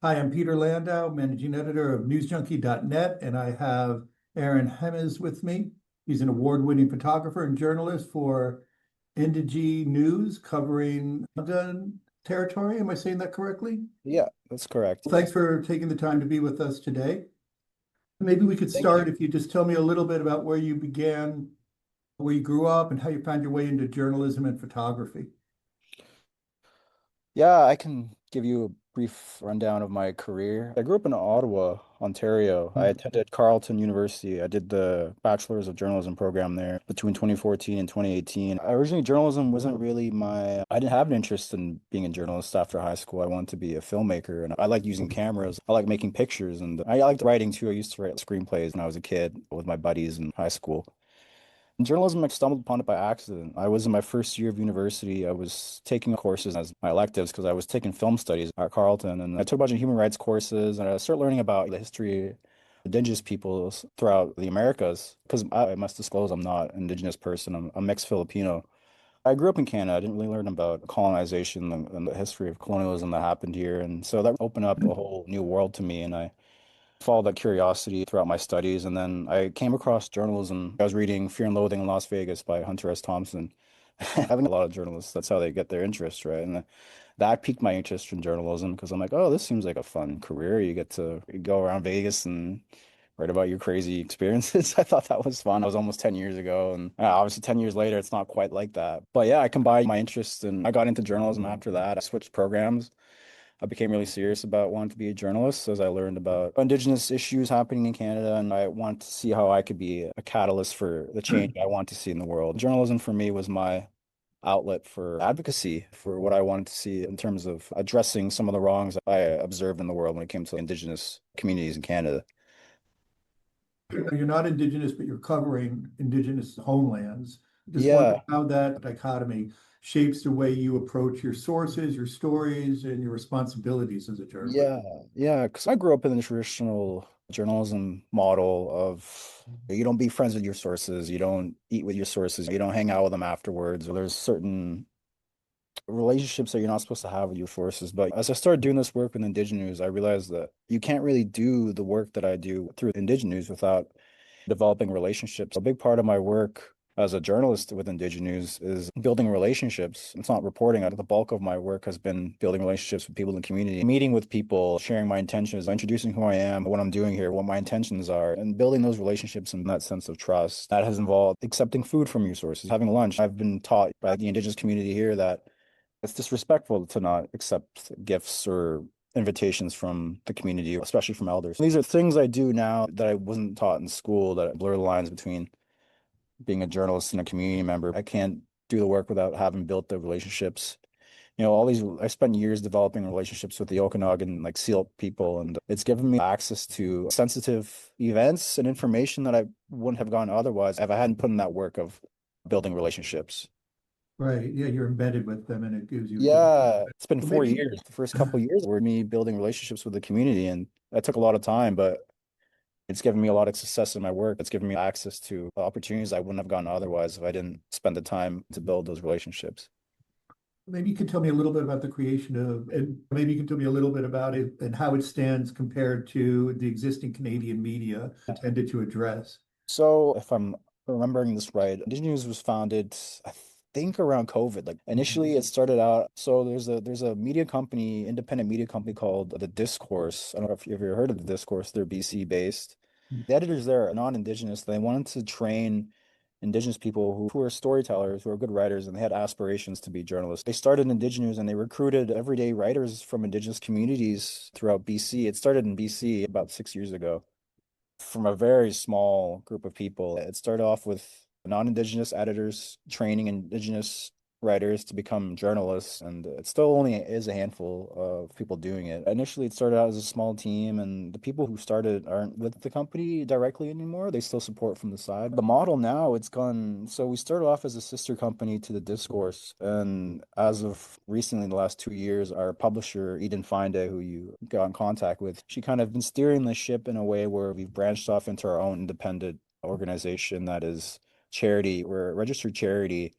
Hi, I'm Peter Landau, managing editor of Newsjunkie.net, and I have Aaron Hemens with me. He's an award-winning photographer and journalist for IndigiNews, covering Gun territory. Am I saying that correctly? Yeah, that's correct. Thanks for taking the time to be with us today. Maybe we could Thank you. start if you just tell me a little bit about where you began, where you grew up, and how you found your way into journalism and photography. Yeah, I can give you a brief rundown of my career. I grew up in Ottawa, Ontario. I attended Carleton University. I did the Bachelor's of Journalism program there between 2014 and 2018. Originally, journalism wasn't really I didn't have an interest in being a journalist after high school. I wanted to be a filmmaker, and I like using cameras. I like making pictures, and I liked writing too. I used to write screenplays when I was a kid with my buddies in high school. Journalism, I stumbled upon it by accident. I was in my first year of university. I was taking courses as my electives because I was taking film studies at Carleton, and I took a bunch of human rights courses, and I started learning about the history of Indigenous peoples throughout the Americas. Because I must disclose, I'm not an Indigenous person. I'm a mixed Filipino. I grew up in Canada. I didn't really learn about colonization and the history of colonialism that happened here, and so that opened up a whole new world to me, and I followed that curiosity throughout my studies. And then I came across journalism. I was reading Fear and Loathing in Las Vegas by Hunter S. Thompson. Having a lot of journalists, that's how they get their interest, right? And that piqued my interest in journalism because I'm like, oh, this seems like a fun career. You get to go around Vegas and write about your crazy experiences. I thought that was fun. It was almost 10 years ago. And obviously, 10 years later, it's not quite like that. But yeah, I combined my interests and I got into journalism after that. I switched programs. I became really serious about wanting to be a journalist as I learned about Indigenous issues happening in Canada, and I wanted to see how I could be a catalyst for the change I want to see in the world. Journalism for me was my outlet for advocacy for what I wanted to see in terms of addressing some of the wrongs I observed in the world when it came to Indigenous communities in Canada. You're not Indigenous, but you're covering Indigenous homelands. Just wonder Yeah, how that dichotomy shapes the way you approach your sources, your stories, and your responsibilities as a journalist. yeah, because I grew up in the traditional journalism model of you don't be friends with your sources, you don't eat with your sources, you don't hang out with them afterwards. There's certain relationships that you're not supposed to have with your sources. But as I started doing this work with IndigiNews, I realized that you can't really do the work that I do through IndigiNews without developing relationships. A big part of my work as a journalist with IndigiNews is building relationships. It's not reporting. The bulk of my work has been building relationships with people in the community, meeting with people, sharing my intentions, introducing who I am, what I'm doing here, what my intentions are, and building those relationships and that sense of trust. That has involved accepting food from your sources, having lunch. I've been taught by the Indigenous community here that it's disrespectful to not accept gifts or invitations from the community, especially from elders. These are things I do now that I wasn't taught in school that blur the lines between being a journalist and a community member. I can't do the work without having built the relationships. I spent years developing relationships with the Okanagan, like Seal people, and it's given me access to sensitive events and information that I wouldn't have gotten otherwise if I hadn't put in that work of building relationships. Right. Yeah, you're embedded with them and it gives you Yeah, it's been well, four maybe years. The first couple of years were me building relationships with the community, and that took a lot of time, but it's given me a lot of success in my work. It's given me access to opportunities I wouldn't have gotten otherwise if I didn't spend the time to build those relationships. maybe you could tell me a little bit about the creation of, and maybe you can tell me a little bit about it and how it stands compared to the existing Canadian media intended to address. So, if I'm remembering this right, IndigiNews was founded, I think, around COVID. Like initially, it started out. So there's a media company, independent media company called The Discourse. I don't know if you've ever heard of The Discourse. They're BC based. The editors there are non-Indigenous. They wanted to train Indigenous people who are storytellers, who are good writers, and they had aspirations to be journalists. They started IndigiNews and they recruited everyday writers from Indigenous communities throughout BC. It started in BC about 6 years ago from a very small group of people. It started off with non-Indigenous editors training Indigenous writers to become journalists, and it still only is a handful of people doing it. Initially, it started out as a small team, and the people who started aren't with the company directly anymore. They still support from the side. The model now, it's gone. So we started off as a sister company to the Discourse, and as of recently, in the last 2 years, our publisher, Eden Finde, who you got in contact with, she kind of been steering the ship in a way where we've branched off into our own independent organization that is charity. We're a registered charity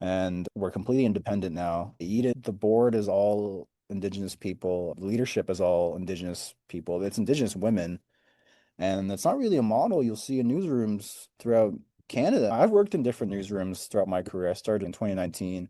and we're completely independent now. Eden, the board is all Indigenous people. The leadership is all Indigenous people. It's Indigenous women. And it's not really a model you'll see in newsrooms throughout Canada. I've worked in different newsrooms throughout my career. I started in 2019,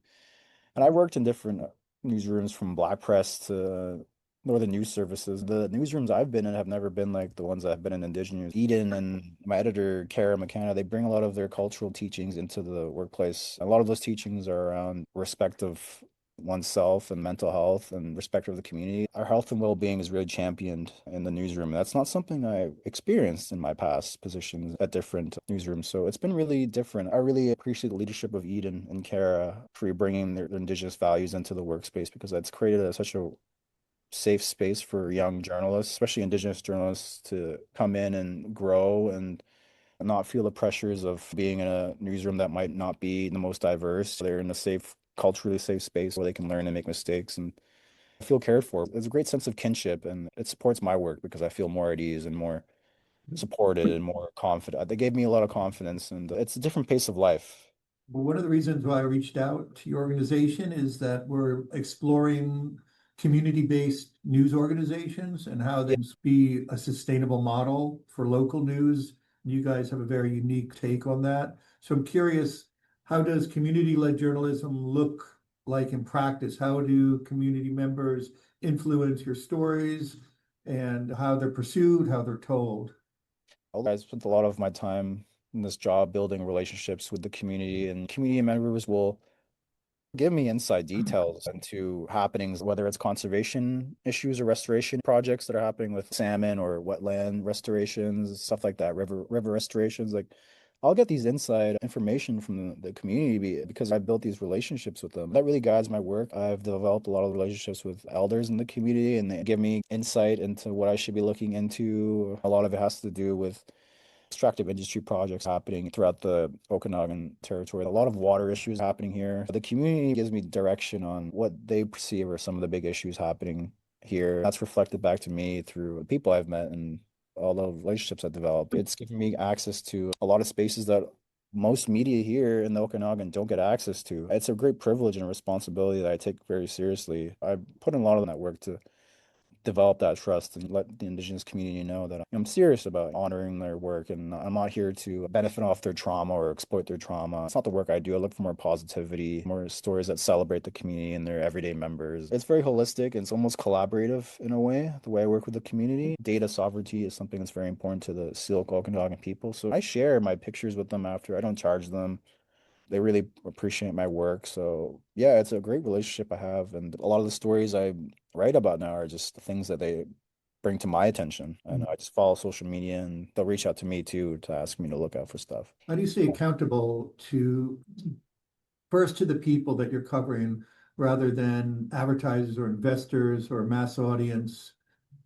and I worked in different newsrooms from Black Press to Northern News Services. The newsrooms I've been in have never been like the ones I've been in IndigiNews. Eden and my editor, Kara McKenna, they bring a lot of their cultural teachings into the workplace. A lot of those teachings are around respect of oneself and mental health and respect of the community. Our health and well-being is really championed in the newsroom. That's not something I experienced in my past positions at different newsrooms. So it's been really different. I really appreciate the leadership of Eden and Kara for bringing their Indigenous values into the workspace because that's created such a safe space for young journalists, especially Indigenous journalists, to come in and grow and not feel the pressures of being in a newsroom that might not be the most diverse. They're in a safe, culturally safe space where they can learn and make mistakes and feel cared for. There's a great sense of kinship, and it supports my work because I feel more at ease and more supported and more confident. They gave me a lot of confidence, and it's a different pace of life. Well, one of the reasons why I reached out to your organization is that we're exploring community-based news organizations and how they Yeah. can be a sustainable model for local news. You guys have a very unique take on that. So I'm curious, how does community-led journalism look like in practice? How do community members influence your stories and how they're pursued, how they're told? I spent a lot of my time in this job building relationships with the community, and community members will give me inside details into happenings, whether it's conservation issues or restoration projects that are happening with salmon or wetland restorations, stuff like that, river restorations. Like, I'll get these inside information from the community because I built these relationships with them. That really guides my work. I've developed a lot of relationships with elders in the community, and they give me insight into what I should be looking into. A lot of it has to do with extractive industry projects happening throughout the Okanagan territory. A lot of water issues happening here. The community gives me direction on what they perceive are some of the big issues happening here. That's reflected back to me through the people I've met and all the relationships I've developed. It's given me access to a lot of spaces that most media here in the Okanagan don't get access to. It's a great privilege and a responsibility that I take very seriously. I put in a lot of that work to develop that trust and let the Indigenous community know that I'm serious about honoring their work and I'm not here to benefit off their trauma or exploit their trauma. It's not the work I do. I look for more positivity, more stories that celebrate the community and their everyday members. It's very holistic and it's almost collaborative in a way, the way I work with the community. Data sovereignty is something that's very important to the Syilx Okanagan people. So I share my pictures with them after. I don't charge them. They really appreciate my work. So yeah, it's a great relationship I have. And a lot of the stories I write about now are just things that they bring to my attention. And I just follow social media and they'll reach out to me too to ask me to look out for stuff. How do you stay accountable to first to the people that you're covering rather than advertisers or investors or mass audience?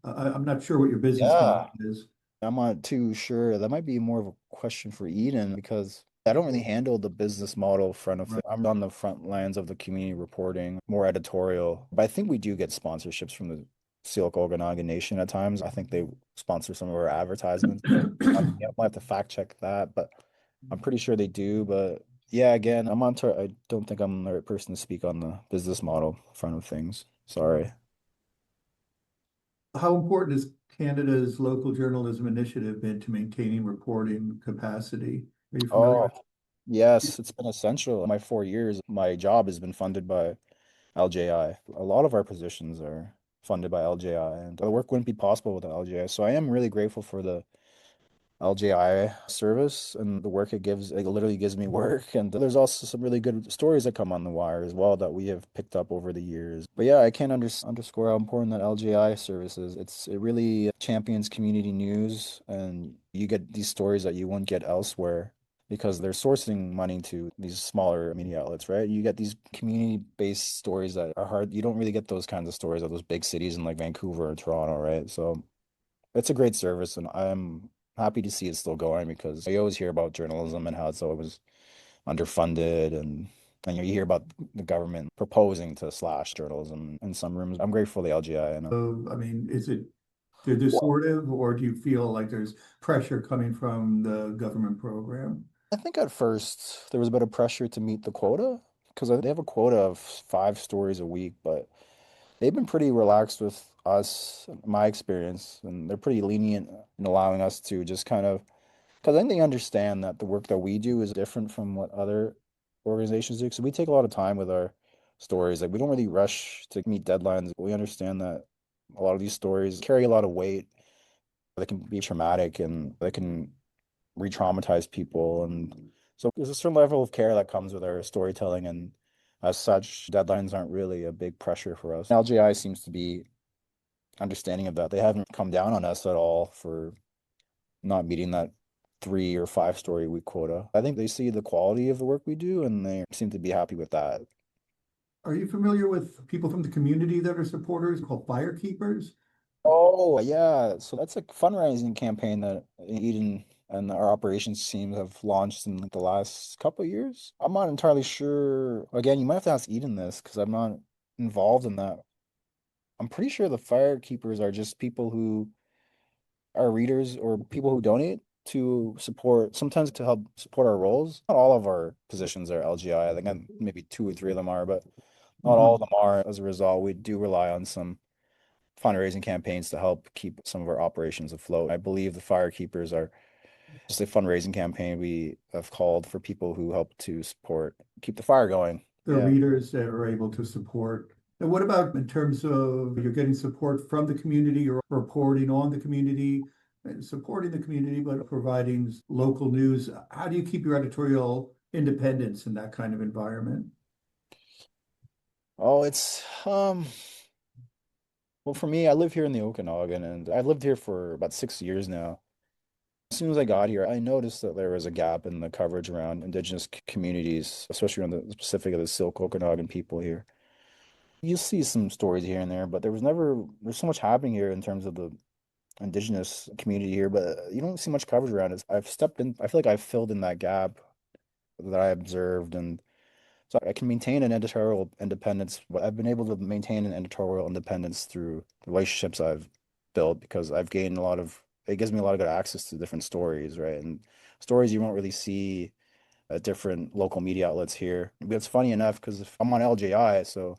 I'm not sure what your business model Yeah, is. I'm not too sure. That might be more of a question for Eden because I don't really handle the business model front of Right. things. I'm on the front lines of the community reporting, more editorial. But I think we do get sponsorships from the Syilx Okanagan Nation at times. I think they sponsor some of our advertisements. Yeah, I'll have to fact check that, but I'm pretty sure they do. But yeah, again, I don't think I'm the right person to speak on the business model front of things. Sorry. How important is Canada's local journalism initiative been to maintaining reporting capacity? Are you familiar Oh, with? yes, it's been essential. My 4 years, my job has been funded by LJI. A lot of our positions are funded by LJI, and the work wouldn't be possible without LJI. So I am really grateful for the LJI service and the work it gives. It literally gives me work. And there's also some really good stories that come on the wire as well that we have picked up over the years. But yeah, I can't underscore how important that LJI service is. It really champions community news, and you get these stories that you won't get elsewhere because they're sourcing money to these smaller media outlets, right? You get these community-based stories that are hard. You don't really get those kinds of stories at those big cities in like Vancouver or Toronto, right? So it's a great service, and I'm happy to see it still going because I always hear about journalism and how it's always underfunded, and you hear about the government proposing to slash journalism in some rooms. I'm grateful for the LGI, and I mean, is it they're supportive, or do you feel like there's pressure coming from the government program? I think at first there was a bit of pressure to meet the quota because they have a quota of 5 stories a week, but they've been pretty relaxed with us, my experience, and they're pretty lenient in allowing us to just kind of, because I think they understand that the work that we do is different from what other organizations do. So we take a lot of time with our stories. Like we don't really rush to meet deadlines. We understand that a lot of these stories carry a lot of weight. They can be traumatic and they can re-traumatize people. And so there's a certain level of care that comes with our storytelling. And as such, deadlines aren't really a big pressure for us. LGI seems to be understanding of that. They haven't come down on us at all for not meeting that 3 or 5 story week quota. I think they see the quality of the work we do and they seem to be happy with that. Are you familiar with people from the community that are supporters called firekeepers? Oh, yeah. So that's a fundraising campaign that Eden and our operations team have launched in like the last couple of years. I'm not entirely sure. Again, you might have to ask Eden this because I'm not involved in that. I'm pretty sure the firekeepers are just people who are readers or people who donate to support, sometimes to help support our roles. Not all of our positions are LGI. I think maybe 2 or 3 of them are, but not all of Mhm. them are. As a result, we do rely on some fundraising campaigns to help keep some of our operations afloat. I believe the firekeepers are just a fundraising campaign we have called for people who help to support, keep the fire going. The Yeah. readers that are able to support. And what about in terms of you're getting support from the community or reporting on the community and supporting the community, but providing local news? How do you keep your editorial independence in that kind of environment? Oh, it's well for me, I live here in the Okanagan and I've lived here for about 6 years now. As soon as I got here, I noticed that there was a gap in the coverage around Indigenous communities, especially around the specific of the Silk Okanagan people here. You'll see some stories here and there, but there's so much happening here in terms of the Indigenous community here, but you don't see much coverage around it. I've stepped in, I feel like I've filled in that gap that I observed, and so I can maintain an editorial independence. But I've been able to maintain an editorial independence through the relationships I've built because I've gained a lot of, it gives me a lot of good access to different stories, right? And stories you won't really see at different local media outlets here. But it's funny enough because if I'm on LJI, so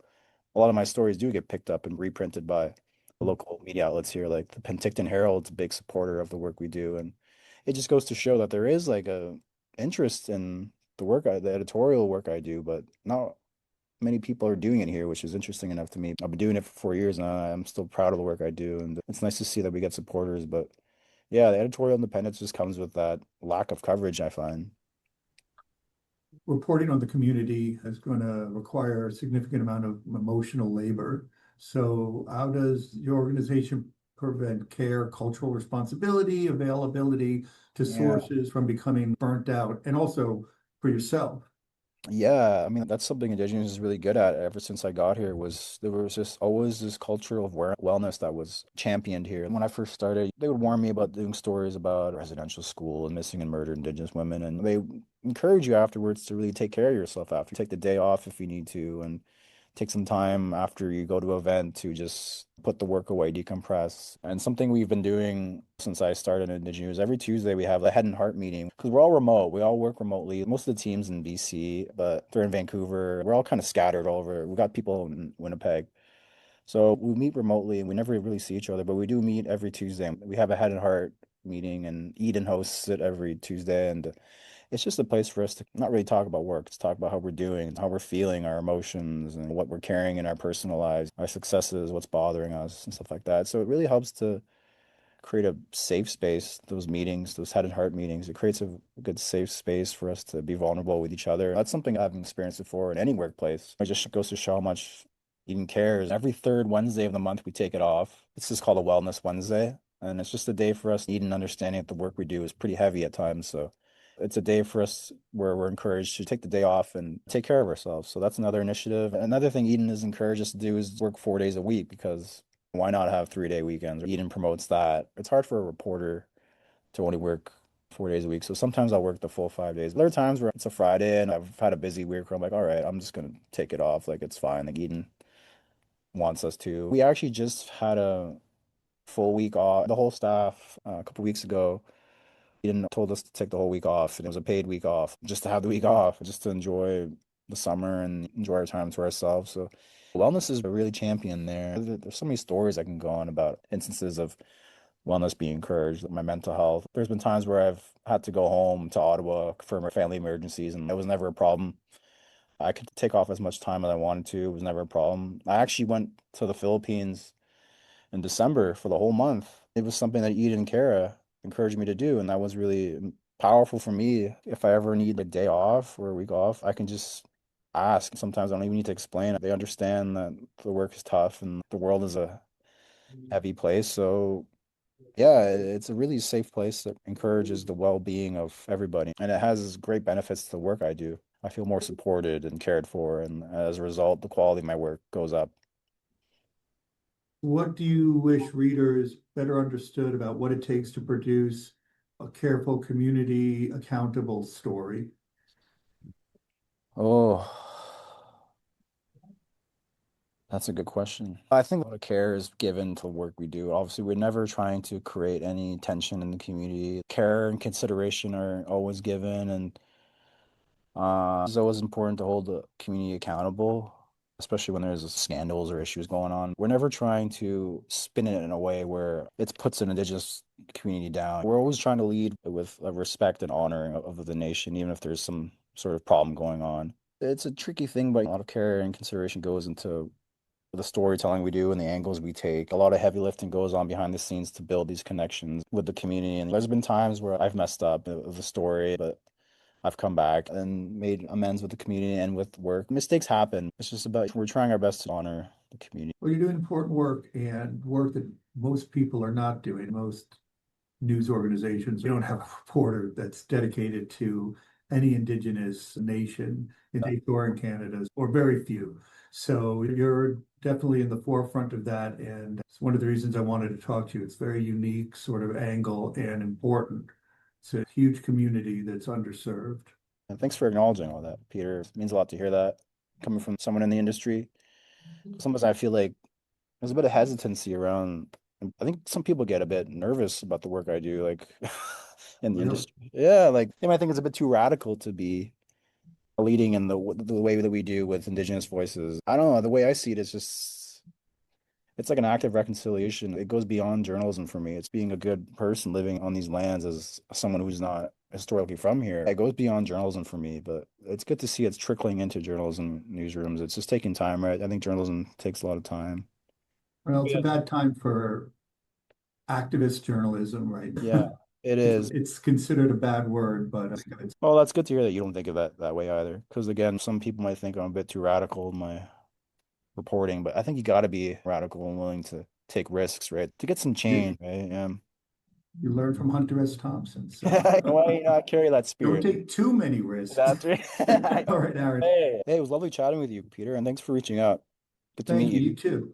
a lot of my stories do get picked up and reprinted by the local media outlets here. Like the Penticton Herald's a big supporter of the work we do, and it just goes to show that there is like a interest in the editorial work I do, but not many people are doing it here, which is interesting enough to me. I've been doing it for 4 years now. I'm still proud of the work I do, and it's nice to see that we get supporters. But yeah, the editorial independence just comes with that lack of coverage, I find. Reporting on the community is going to require a significant amount of emotional labor. So, how does your organization prevent care, cultural responsibility, availability to Yeah. sources from becoming burnt out, and also for yourself? Yeah, I mean that's something Indigenous is really good at ever since I got here was there was just always this culture of wellness that was championed here. And when I first started, they would warn me about doing stories about residential school and missing and murdered Indigenous women, and they encourage you afterwards to really take care of yourself after. Take the day off if you need to, and take some time after you go to an event to just put the work away, decompress. And something we've been doing since I started in IndigiNews, every Tuesday we have a head and heart meeting because we're all remote. We all work remotely. Most of the teams in BC, but they're in Vancouver. We're all kind of scattered all over. We got people in Winnipeg. So we meet remotely and we never really see each other, but we do meet every Tuesday. We have a head and heart meeting and Eden hosts it every Tuesday. And it's just a place for us to not really talk about work, to talk about how we're doing, how we're feeling, our emotions, and what we're carrying in our personal lives, our successes, what's bothering us, and stuff like that. So it really helps to create a safe space, those meetings, those head and heart meetings. It creates a good safe space for us to be vulnerable with each other. That's something I haven't experienced before in any workplace. It just goes to show how much Eden cares. Every third Wednesday of the month, we take it off. It's just called a Wellness Wednesday. And it's just a day for us, Eden, understanding that the work we do is pretty heavy at times. So it's a day for us where we're encouraged to take the day off and take care of ourselves. So that's another initiative. Another thing Eden has encouraged us to do is work 4 days a week because why not have 3 day weekends? Eden promotes that. It's hard for a reporter to only work 4 days a week. So sometimes I'll work the full 5 days. There are times where it's a Friday and I've had a busy week where I'm like, all right, I'm just gonna take it off. Like it's fine. Like Eden wants us to. We actually just had a full week off. The whole staff a couple weeks ago. Eden told us to take the whole week off, and it was a paid week off, just to have the week off, just to enjoy. the summer and enjoy our time to ourselves. So wellness is really championed there. There's so many stories I can go on about instances of wellness being encouraged, like my mental health. There's been times where I've had to go home to Ottawa for my family emergencies, and it was never a problem. I could take off as much time as I wanted to. It was never a problem. I actually went to the Philippines in December for the whole month. It was something that Eden and Kara encouraged me to do, and that was really powerful for me. If I ever need a day off or a week off, I can just ask. Sometimes I don't even need to explain. They understand that the work is tough and the world is a heavy place. So yeah, it's a really safe place that encourages the well-being of everybody, and it has great benefits to the work I do. I feel more supported and cared for, and as a result, the quality of my work goes up. What do you wish readers better understood about what it takes to produce a careful, community accountable story? Oh, that's a good question. I think a lot of care is given to the work we do. Obviously, we're never trying to create any tension in the community. Care and consideration are always given, and it's always important to hold the community accountable, especially when there's scandals or issues going on. We're never trying to spin it in a way where it puts an Indigenous community down. We're always trying to lead with a respect and honor of the nation, even if there's some sort of problem going on. It's a tricky thing, but a lot of care and consideration goes into the storytelling we do and the angles we take. A lot of heavy lifting goes on behind the scenes to build these connections with the community. And there's been times where I've messed up with the story, but I've come back and made amends with the community and with work. Mistakes happen. It's just about we're trying our best to honor the community. Well, you're doing important work and work that most people are not doing. Most news organizations, you don't have a reporter that's dedicated to any Indigenous nation in States or in Canada, or very few. So you're definitely in the forefront of that. And it's one of the reasons I wanted to talk to you. It's very unique sort of angle and important. It's a huge community that's underserved. And thanks for acknowledging all that, Peter. It means a lot to hear that coming from someone in the industry. Sometimes I feel like there's a bit of hesitancy around. I think some people get a bit nervous about the work I do, like in the Really? industry. Yeah, like they might think it's a bit too radical to be leading in the way that we do with Indigenous voices. I don't know. The way I see it is just it's like an act of reconciliation. It goes beyond journalism for me. It's being a good person living on these lands as someone who's not historically from here. It goes beyond journalism for me, but it's good to see it's trickling into journalism newsrooms. It's just taking time, right? I think journalism takes a lot of time. Well, it's a bad time for activist journalism, right? Yeah, it is. It's considered a bad word, but it's Well, that's good to hear that you don't think of that way either. Because again, some people might think I'm a bit too radical in my reporting, but I think you got to be radical and willing to take risks, right? To get some you, change, right? you learn from Hunter S. Thompson. So Why not carry that don't spirit? take too many risks. That's right. All right, Aaron. Hey, it was lovely chatting with you, Peter, and thanks for reaching out. Good to Thank meet you. you. You too.